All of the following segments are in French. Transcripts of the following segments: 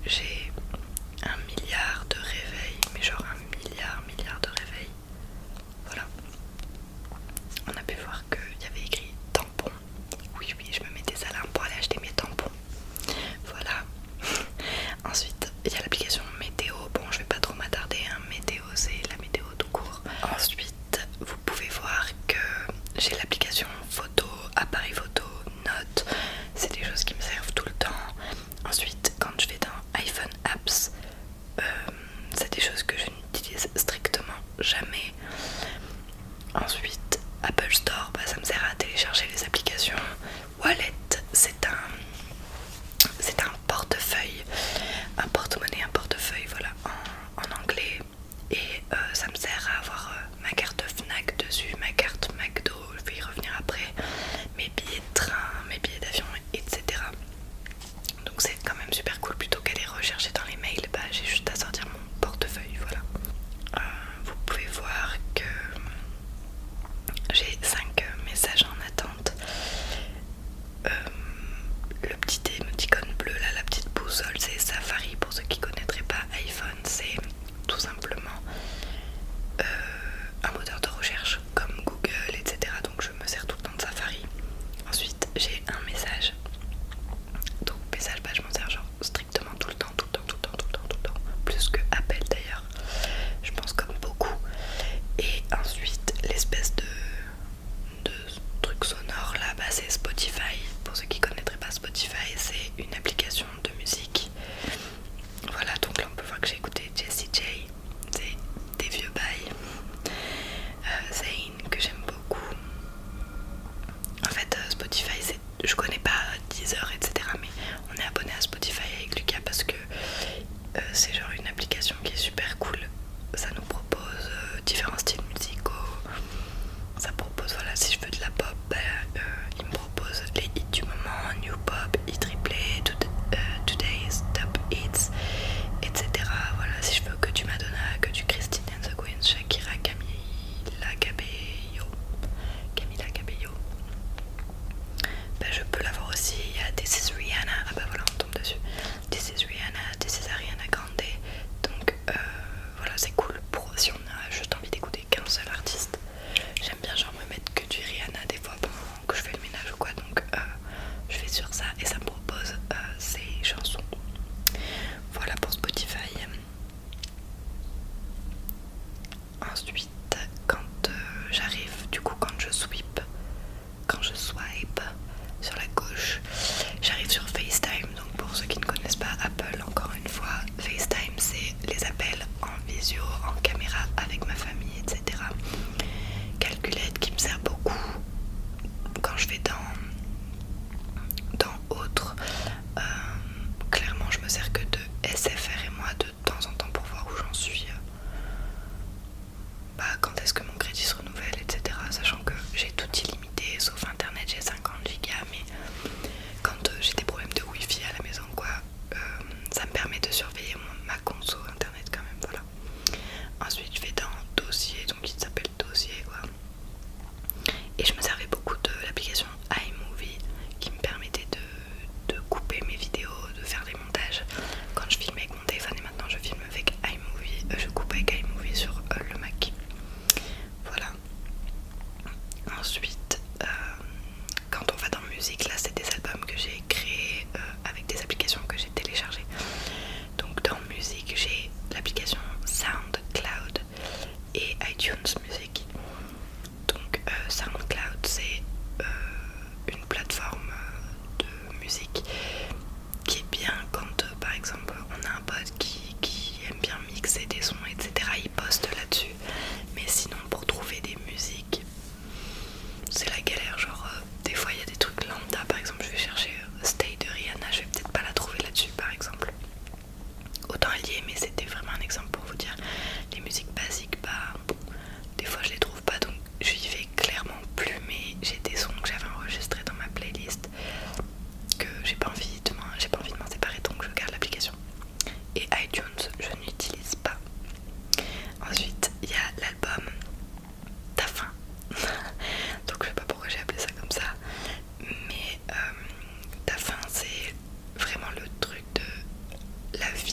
j'ai un milliard de réveils, mais genre un milliard de réveils. Voilà. On a pu voir qu'il y avait écrit tampon. Oui, je me mets des alarmes pour aller acheter mes tampons. Voilà. Ensuite, il y a l'application météo. Bon, je vais pas trop m'attarder, hein. Météo, c'est la météo tout court. Ensuite, vous pouvez voir que j'ai l'application photo, appareil photo, notes. C'est des choses qui me servent tout le temps. Ensuite, quand je vais dans iPhone Apps, c'est des choses que je n'utilise strictement jamais. Ensuite, Apple Store, ça me sert à télécharger les applications. Wallet, c'est un portefeuille, un porte-monnaie, un portefeuille, voilà, en anglais. Et ça me sert à avoir ma carte Fnac dessus, ma carte McDo, je vais y revenir après, mes billets de train, mes billets d'avion, etc. Donc c'est quand même super cool, plutôt qu'aller rechercher dans les mails, j'ai juste à sortir mon portefeuille, voilà. Vous pouvez voir que j'ai 5 messages en attente. Le petit émoticône bleu là, la petite boussole, c'est Safari. Pour ceux qui connaîtraient pas iPhone, c'est tout simplement un moteur de recherche comme Google, etc. Donc je me sers tout le temps de Safari. Ensuite j'ai un message. Donc message, je m'en sers genre strictement tout le temps, plus que appel d'ailleurs, je pense, comme beaucoup. Et ensuite l'espèce de truc sonore là, c'est Spotify. Pour ceux qui connaîtraient pas Spotify, c'est une application de musique. Voilà, donc là on peut voir que j'ai écouté Jessie J, c'est des vieux bails. Zayn, que j'aime beaucoup. En fait Spotify, je connais pas Deezer, etc. mais on est abonné à Spotify avec Lucas parce que c'est genre une application qui est super cool. Ça nous propose différents styles musicaux. Ça propose, voilà, si je veux de la pop, il me propose les hits du moment, New Pop, hit replay, Today's Top Hits, etc. Voilà, si je veux que du Madonna, que du Christine and the Queens, Shakira, Camila Cabello, je peux l'avoir aussi. Il y a This is Rihanna, voilà, on tombe dessus. This is Rihanna, This is Ariana Grande. Donc voilà, c'est cool pour si on a juste envie d'écouter qu'un seul artiste. J'aime bien genre me mettre que du Rihanna des fois pendant que je fais le ménage ou quoi, donc je vais sur ça et ça me propose ces chansons. Voilà pour Spotify. Ensuite, quand j'arrive, du coup quand je swipe sur la gauche, j'arrive sur FaceTime. Donc pour ceux qui ne connaissent pas Apple, encore une fois, FaceTime c'est les appels en visio, en caméra avec ma famille, etc. Calculette qui me sert beaucoup quand je vais dans autre. Clairement je me sers que de SFR et moi de temps en temps pour voir où j'en suis. Quand est-ce que mon crédit se renouvelle, etc. Sachant que j'ai tout illimité sauf internet, j'ai 50 Go, mais quand j'ai des problèmes de wifi à la maison quoi, ça me permet de surveiller ma conso internet quand même, voilà. Ensuite je vais dans dossier, donc il s'appelle dossier quoi. Et je me servais beaucoup de l'application iMovie qui me permettait de couper mes vidéos, de faire des montages quand je filmais avec mon téléphone, et maintenant je filme avec iMovie, je coupe avec iMovie sur le Mac. Voilà. Ensuite, quand on va dans musique, là c'est des albums que j'ai créés avec des applications que j'ai téléchargées. Donc dans musique, j'ai l'application SoundCloud et iTunes Music. Donc SoundCloud c'est une plateforme de musique qui est bien quand par exemple on a un pote qui aime bien mixer des sons, etc. Il poste là-dessus. Mais sinon pour trouver des musiques, c'est la galère. Genre des fois il y a des trucs lambda, par exemple je vais chercher Stay de Rihanna, je vais peut-être pas la trouver là-dessus par exemple. Autant elle y est, mais c'était vraiment un exemple pour vous dire. Les musiques basiques, des fois je les trouve pas, donc j'y vais clairement plus. Mais j'ai des sons que j'avais enregistrés dans ma playlist que j'ai pas envie de m'en séparer, donc je garde l'application. Et iTunes je n'utilise pas. Ensuite il y a l'album Ta faim. Donc je sais pas pourquoi j'ai appelé ça comme ça, mais Ta faim c'est vraiment le truc de la vie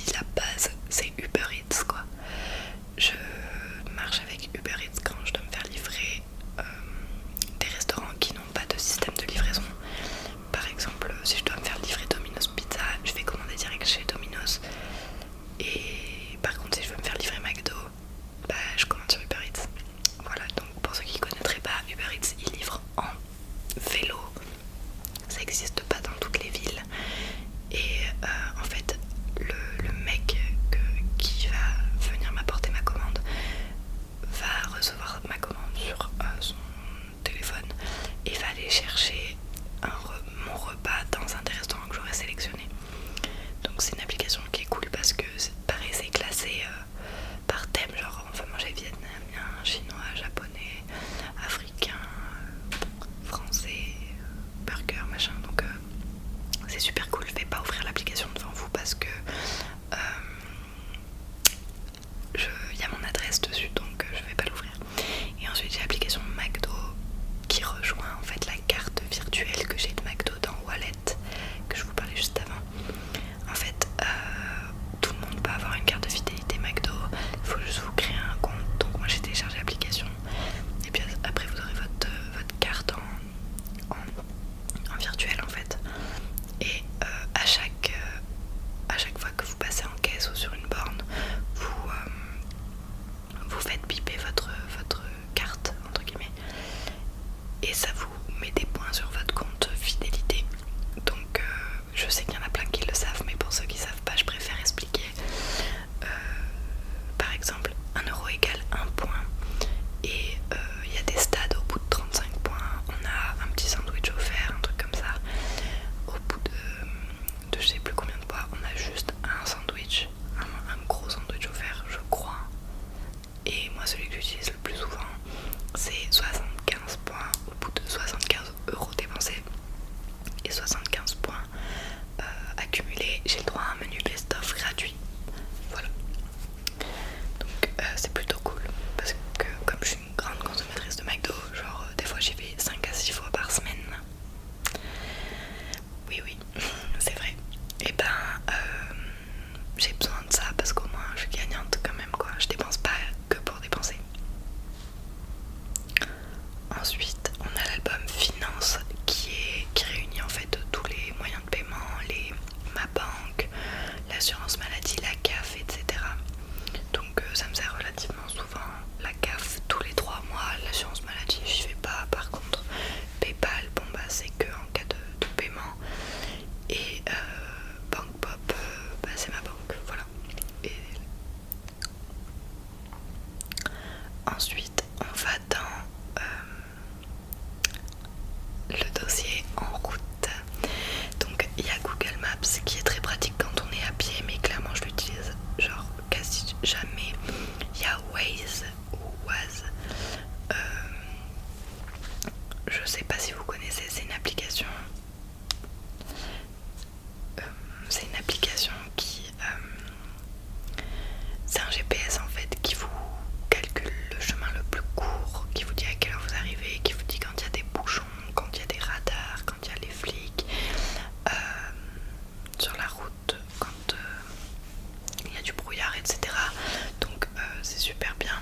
c'est super bien.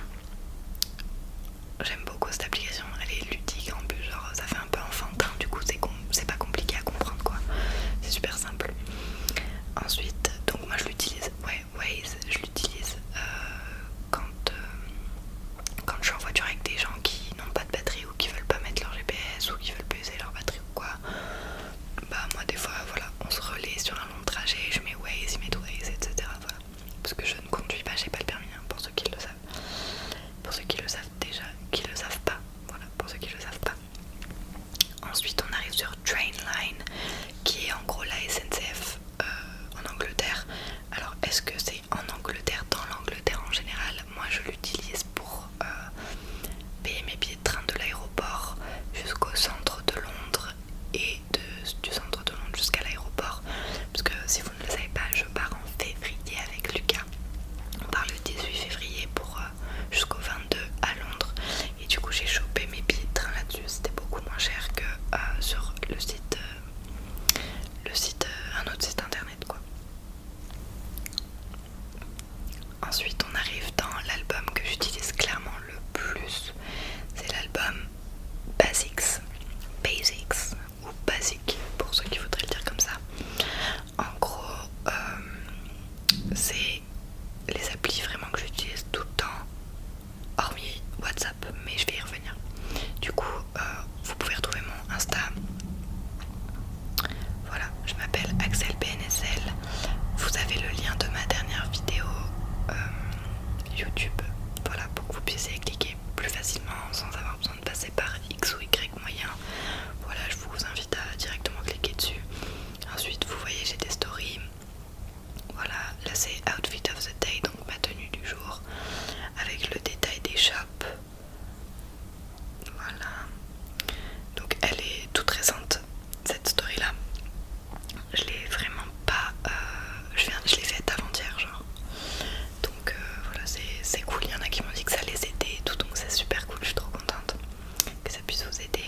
J'aime beaucoup cette application, elle est ludique en plus, genre ça fait un peu enfantin, du coup c'est pas compliqué à comprendre quoi, c'est super simple. Ensuite, donc moi je l'utilise, ouais, Waze, je l'utilise quand je suis en voiture avec des gens qui n'ont pas de batterie ou qui veulent pas mettre leur GPS ou qui veulent pas user leur batterie ou quoi. Bah moi des fois voilà, on se relaie sur un long trajet, je mets Waze, ils mettent Waze, etc. Voilà. Parce que je ne conduis pas, j'ai pas le permis, hein, pour ceux qui le savent. Pour ceux qui le savent déjà, qui le savent pas, voilà, pour ceux qui le savent pas. Ensuite on arrive sur Trainline, qui est en gros la SNCF en Angleterre. Alors est-ce que c'est en Angleterre, dans l'Angleterre en général? Moi je l'utilise pour payer mes billets de train de l'aéroport jusqu'au centre de Londres et du centre de Londres jusqu'à l'aéroport. Parce que si vous ne le savez pas, je pars en février avec Lucas. On part le 18 février pour jusqu'au 22 à Londres. Et du coup j'ai chopé mes billets de train là-dessus. C'était beaucoup moins cher que sur le site, un autre site internet quoi. Ensuite on arrive dans l'album que j'utilise clairement le plus. C'est l'album Basics ou Basic pour ceux qui voudraient le dire comme ça. En gros c'est les applis vraiment que j'utilise tout le temps, hormis WhatsApp, mais je vais y revenir. Du coup vous pouvez retrouver mon Insta. Voilà, je m'appelle Axel PNSL. Vous avez le lien de ma dernière vidéo YouTube, voilà, pour que vous puissiez cliquer plus facilement sans avoir besoin de passer par X ou Y moyen. Voilà, je vous invite à directement cliquer dessus. Ensuite vous voyez j'ai des stories. Voilà, là c'est Outfit of the Day, donc ma tenue du jour, avec le détail des shops. Voilà, donc elle est toute récente cette story là. Je l'ai vraiment pas, je l'ai faite avant-hier genre. Donc voilà, c'est cool, il y en a qui m'ont dit que ça les aidait et tout, donc c'est super cool, je suis trop contente que ça puisse vous aider.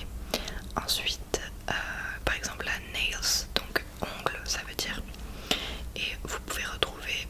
Ensuite par exemple la nails, donc ongle ça veut dire, et vous pouvez retrouver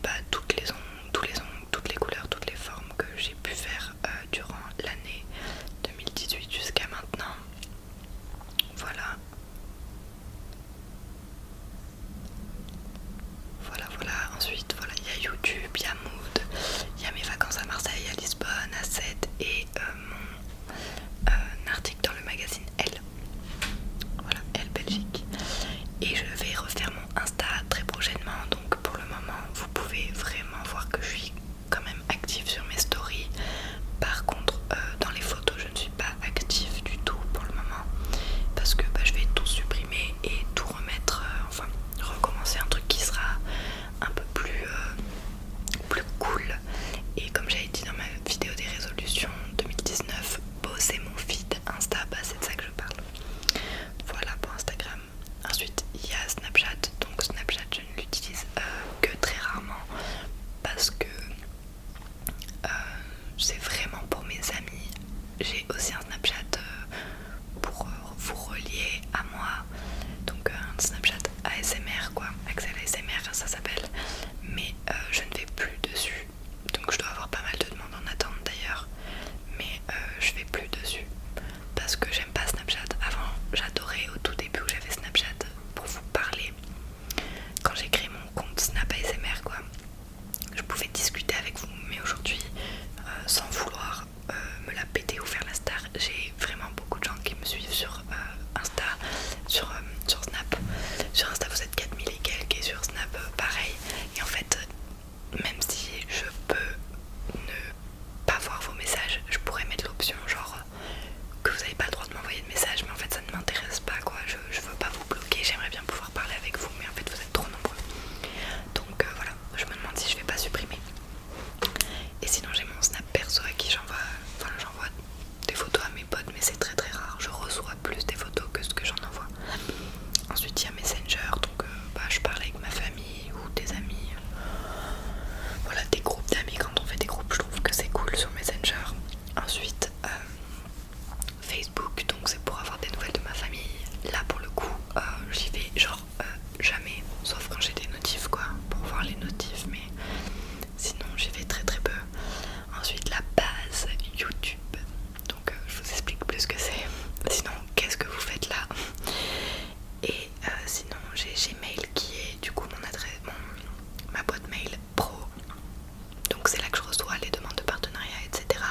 donc c'est là que je reçois les demandes de partenariat, etc.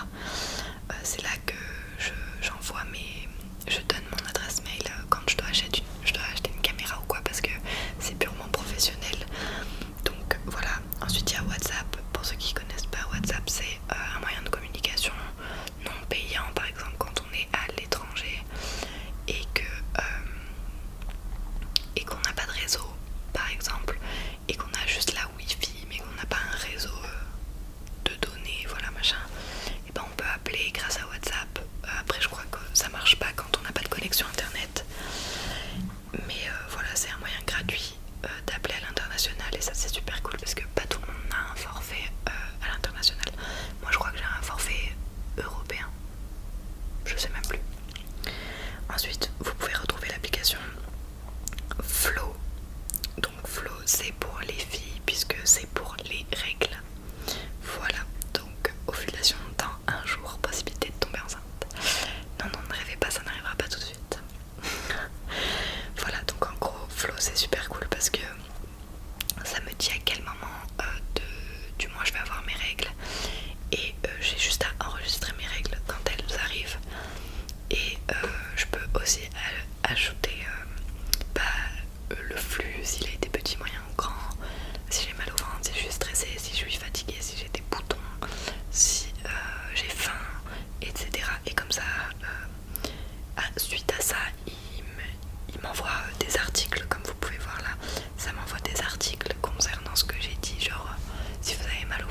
C'est là que j'envoie je donne mon adresse mail quand je dois acheter une caméra ou quoi, parce que c'est purement professionnel. Donc voilà. Ensuite il y a WhatsApp. Pour ceux qui connaissent pas, WhatsApp c'est un moyen de communication non payant, par exemple quand on est à l'étranger et qu'on n'a pas de réseau par exemple, et qu'on a juste la wifi mais qu'on n'a pas un réseau de données, voilà machin, et ben on peut appeler grâce à WhatsApp. Après je crois que ça marche pas quand on n'a pas de connexion internet, mais voilà, c'est un moyen gratuit d'appeler à l'international, et ça c'est super cool parce que pas tout le monde a un forfait à l'international. Moi je crois que j'ai un forfait européen, je sais même plus. Ensuite vous pouvez retrouver l'application Flow. Donc Flow c'est pour les filles puisque c'est pour les règles. Voilà, donc ovulation dans un jour, possibilité de tomber enceinte. Non, non, ne rêvez pas, ça n'arrivera pas tout de suite. Voilà, donc en gros, Flow c'est super cool parce que ça me dit à quel moment du mois je vais avoir mes règles, et j'ai juste à enregistrer mes règles quand elles arrivent, et je peux aussi ajouter le flux, s'il a été petit, moyen ou grand, si j'ai mal au ventre, si je suis stressée, si je suis fatiguée, si j'ai des boutons, si j'ai faim, etc. Et comme ça, suite à ça, il m'envoie des articles, comme vous pouvez voir là. Ça m'envoie des articles concernant ce que j'ai dit, genre si vous avez mal au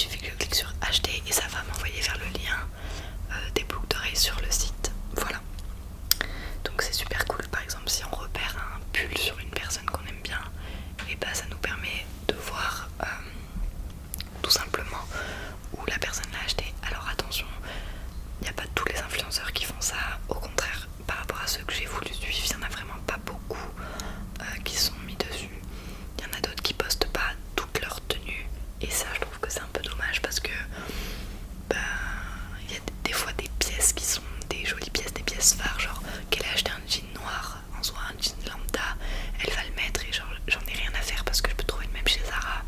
suffit que je clique sur acheter et ça va m'envoyer vers le lien des boucles d'oreilles sur le site. Voilà. Donc c'est super cool. Par exemple, si on repère un pull sur une personne qu'on aime bien, et bah ça nous permet de voir tout simplement où la personne l'a acheté. Alors attention, il n'y a pas tous les influenceurs qui font ça. Au contraire, par rapport à ceux que j'ai voulu suivre, il n'y en a vraiment pas beaucoup qui sont mis dessus. Il y en a d'autres qui postent pas toute leur tenue et ça je trouve que c'est un peu dommage parce que il y a des fois des pièces qui sont des jolies pièces, des pièces phares, genre qu'elle a acheté un jean noir, en soi un jean lambda, elle va le mettre et genre j'en ai rien à faire parce que je peux trouver le même chez Zara.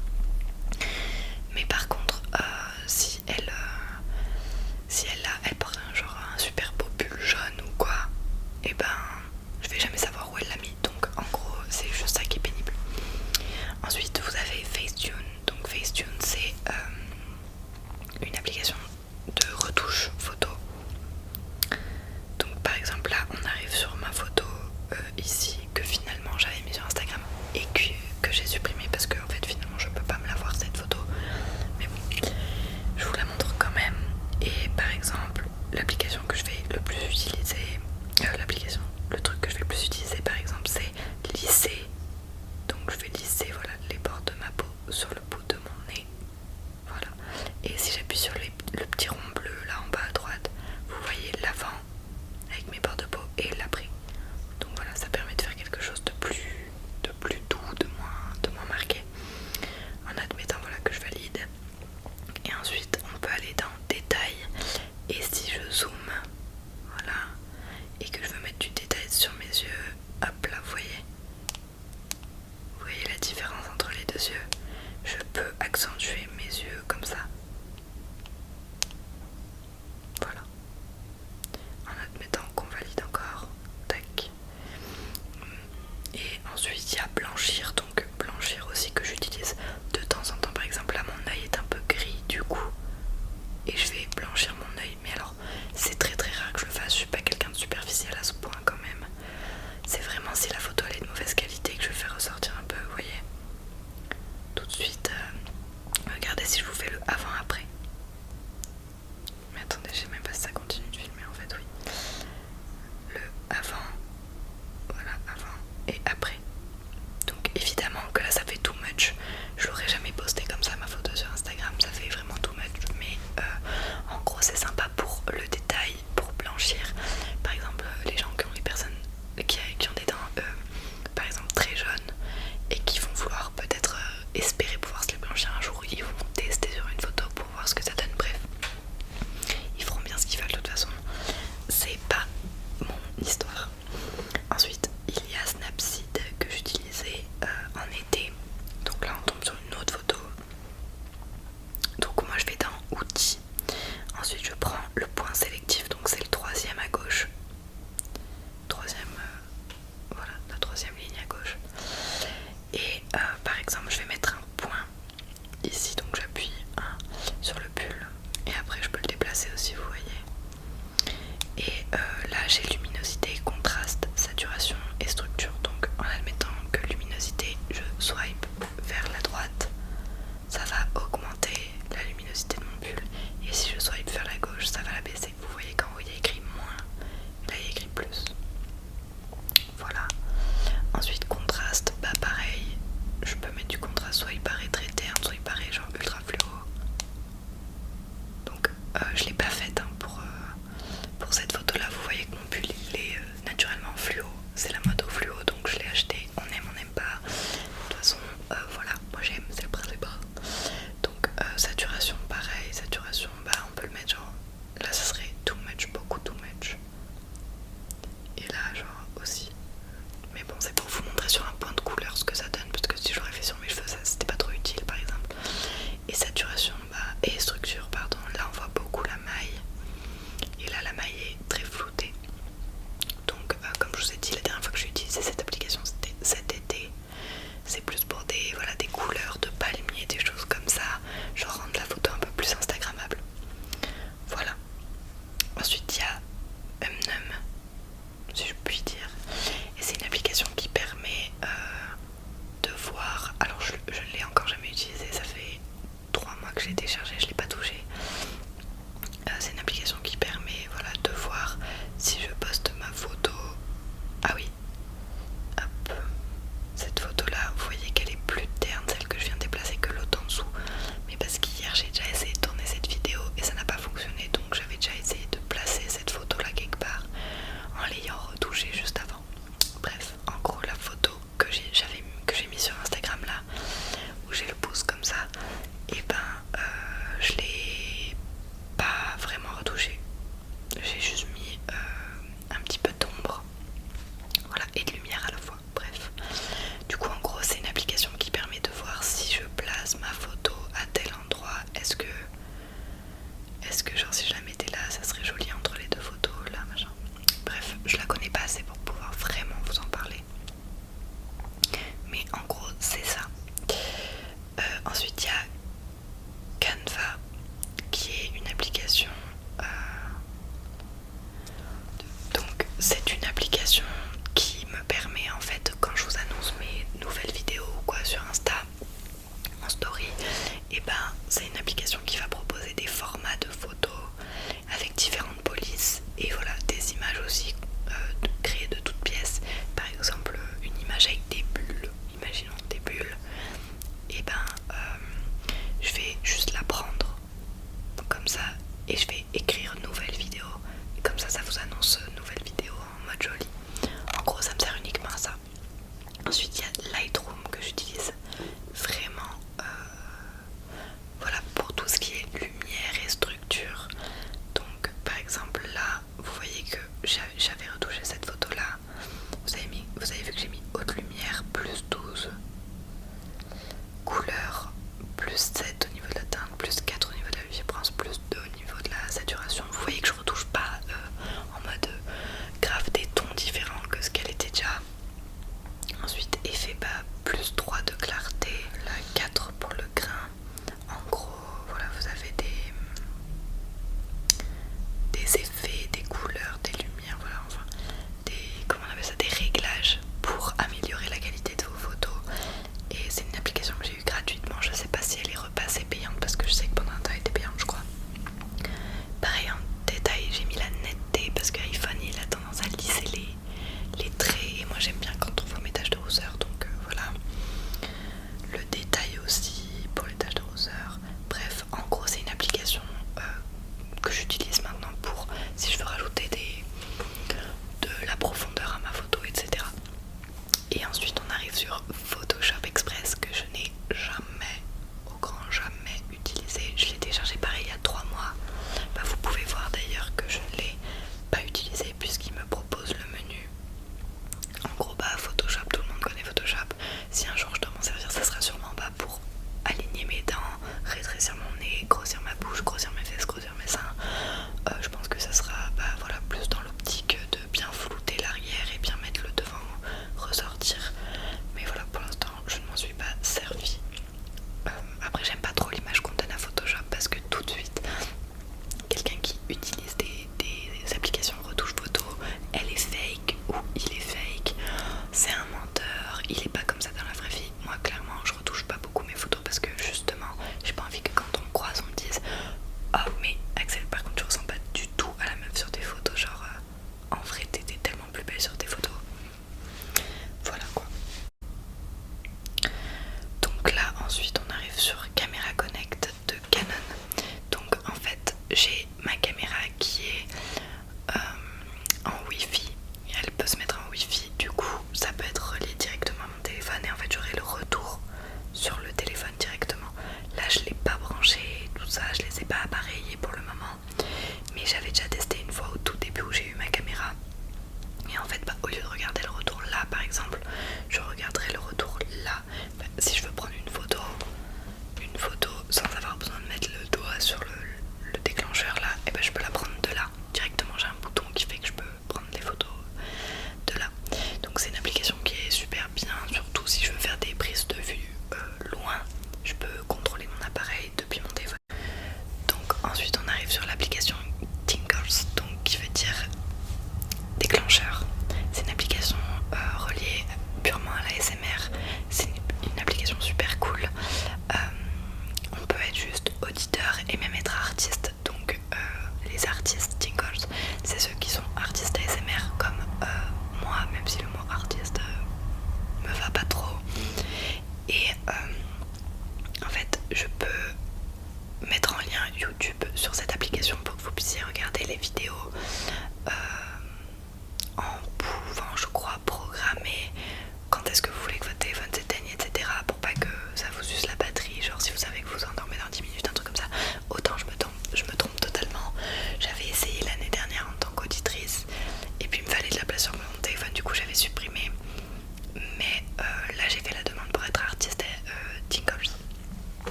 Mais par contre si elle porte un super beau pull jaune ou quoi, et ben je vais jamais savoir où elle l'a mis. Donc en gros c'est juste ça qui est pénible. Ensuite vous avez Facetune. Donc Facetune c'est une application de retouche photo. Donc par exemple là on arrive sur ma photo ici que finalement j'avais mis sur Instagram et que j'ai supprimé parce que en fait finalement je peux pas me la voir cette photo. Mais bon, je vous la montre quand même. Et par exemple l'application que je vais le plus utiliser, le truc que je vais le plus utiliser par exemple c'est lisser. Donc je vais lisser voilà les bords de ma peau sur le bout de mon nez. Voilà. Et si j'appuie sur le petit rond bleu là en bas à droite, vous voyez l'avant avec mes bords de peau et l'après. Donc voilà, ça permet de faire quelque chose de plus doux, de moins marqué. En admettant voilà que je valide. Et ensuite on peut aller dans détail. Et si je zoome, voilà, et que je veux mettre du détail sur mes yeux, hop là, vous voyez la différence entre les deux yeux. Je peux accentuer mes yeux comme ça. Voilà. En admettant qu'on valide encore. Tac. Et ensuite il y a blanchir. Donc blanchir aussi que j'utilise de temps en temps. Par exemple là mon œil est un peu gris du coup. Et je vais blanchir mon œil. Mais alors c'est très très rare que je le fasse. Je suis pas quelqu'un de superficiel à ce point quand même. C'est vraiment si la photo elle est de mauvaise qualité que je vais faire ressortir un peu, vous voyez. Tout de suite, regardez si je vous fais le avant-après. Mais attendez, je sais même pas si ça continue de filmer en fait, oui. Le avant, voilà, avant et après. Donc évidemment que là ça fait too much. Je l'aurais jamais posté comme ça ma photo sur Instagram, ça fait vraiment too much. Mais en gros c'est sympa pour le détail, pour blanchir. Par exemple les gens qui ont les personnes qui ont des dents par exemple très jaunes et qui vont vouloir peut-être espérer pouvoir se les blanchir un jour, ils vont tester sur une photo pour voir ce que ça donne. Bref, ils feront bien ce qu'ils veulent de toute façon, c'est pas mon histoire. Ensuite il y a Snapseed que j'utilisais en été. Donc là on tombe sur une autre photo. Donc moi je vais dans outils, ensuite je prends le point sélectif, donc c'est le troisième à gauche, voilà, la troisième ligne à gauche. Et par exemple je vais mettre un point ici, donc j'appuie sur le pull et après je peux le déplacer aussi, vous voyez. Et là j'ai luminosité, contraste, saturation et structure. Donc en admettant que luminosité je swipe vers la droite, ça va augmenter la luminosité de mon pull, et si je swipe vers la gauche ça va la baisser. Vous voyez qu'en haut il y a écrit moins, là il y a écrit plus. Voilà. Ensuite contraste, bah pareil, je peux mettre du contraste, soit il paraît très terne, soit il paraît genre ultra fluo. Donc je l'ai pas faite pour cette photo là. Vous voyez que mon pull il est naturellement fluo, c'est la mode au fluo, donc je l'ai acheté. On n'aime pas, de toute façon voilà, moi j'aime, c'est le principal. Donc saturation pareil, saturation bah on peut le mettre genre, là ça serait too much, beaucoup too much. Et là genre aussi. Mais bon c'est pour vous montrer sur un point de couleur ce que ça donne, parce que si je l'aurais fait sur mes cheveux ça c'était pas trop utile par exemple. Et saturation bah, et structure pardon, là on voit beaucoup la l'ai pas touché. C'est une application qui permet voilà, de voir si je poste ma photo. Ah oui, hop, cette photo là, vous voyez qu'elle est plus terne, celle que je viens de déplacer, que l'autre en dessous. Mais parce qu'hier j'ai déjà essayé de tourner cette vidéo et ça n'a pas fonctionné, donc j'avais déjà essayé de placer cette photo là quelque part en l'ayant retouchée juste avant. Bref, en gros la photo que j'ai mis sur Instagram là, où j'ai le pouce comme ça, et ben je l'ai pas vraiment retouchée. J'ai juste mis un petit peu d'ombre, voilà, et de lumière à la fois. Bref, du coup en gros c'est une application qui permet de voir si je place ma photo à tel endroit. Est-ce que genre si je la mettais là ça serait joli entre les deux photos là, machin. Bref, je la connais pas assez pour pouvoir vraiment vous en parler, mais en gros c'est ça. Ensuite il y a Canva qui est une application, donc c'est une application qui me permet en fait, quand je vous annonce mes nouvelles vidéos ou quoi sur Insta en story, et ben c'est une application qui va proposer des formats de photos avec différentes polices et voilà, des images aussi créées de toutes pièces. Par exemple une image avec des bulles, imaginons des bulles, et ben je vais juste la prendre comme ça et je vais écrire nouvelle vidéo, et comme ça vous annonce nouvelle vidéo en mode joli. En gros ça me sert uniquement à ça. Ensuite il y a Lightroom que j'utilise vraiment voilà, pour tout ce qui est lumière et structure. Donc par exemple là vous voyez que j'avais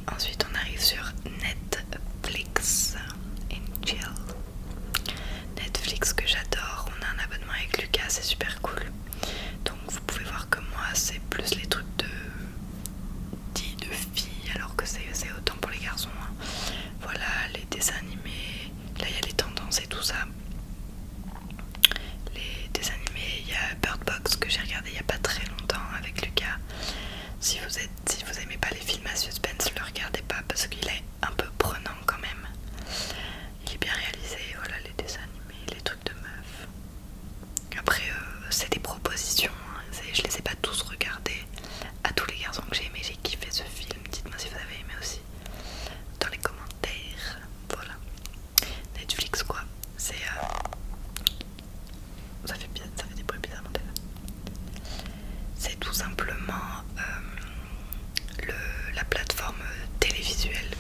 Et ensuite on arrive sur Netflix and chill. Netflix que j'adore, on a un abonnement avec Lucas, c'est super cool. Donc vous pouvez voir que moi c'est plus les trucs de filles alors que c'est autant pour les garçons. Hein. Voilà, les dessins animés, là il y a les tendances et tout ça. Les dessins animés, il y a Bird Box que j'ai regardé il n'y a pas très longtemps avec Lucas. Si vous aimez pas les films à suspense, le regardez pas parce qu'il est un peu prenant quand même. Il est bien réalisé, voilà les dessins animés, les trucs de meufs. Après c'est des propositions, hein. Je les ai pas tous regardés. À tous les garçons que j'ai aimé, j'ai kiffé ce film. Dites-moi si vous avez aimé aussi dans les commentaires. Voilà. Netflix quoi. C'est ça fait des bruits bizarres mon téléphone. C'est tout simplement la plateforme télévisuelle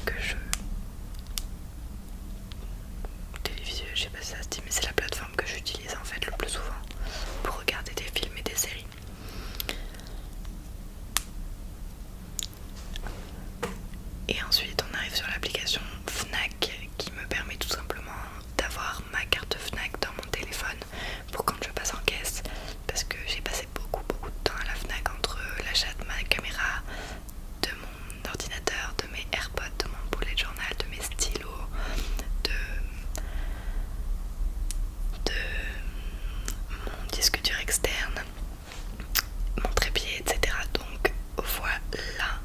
télévisuelle, je sais pas si ça se dit, mais c'est la plateforme que j'utilise en fait le plus souvent pour regarder des films et des séries. Et ensuite on arrive sur l'application Fnac qui me permet tout simplement d'avoir ma carte Fnac dans mon téléphone pour quand je passe en caisse, parce que j'ai passé beaucoup de temps à la Fnac entre l'achat de ma caméra, de mon ordinateur, de mes AirPods, de mon bullet journal, de mes stylos, de mon disque dur externe, mon trépied, etc. Donc voilà,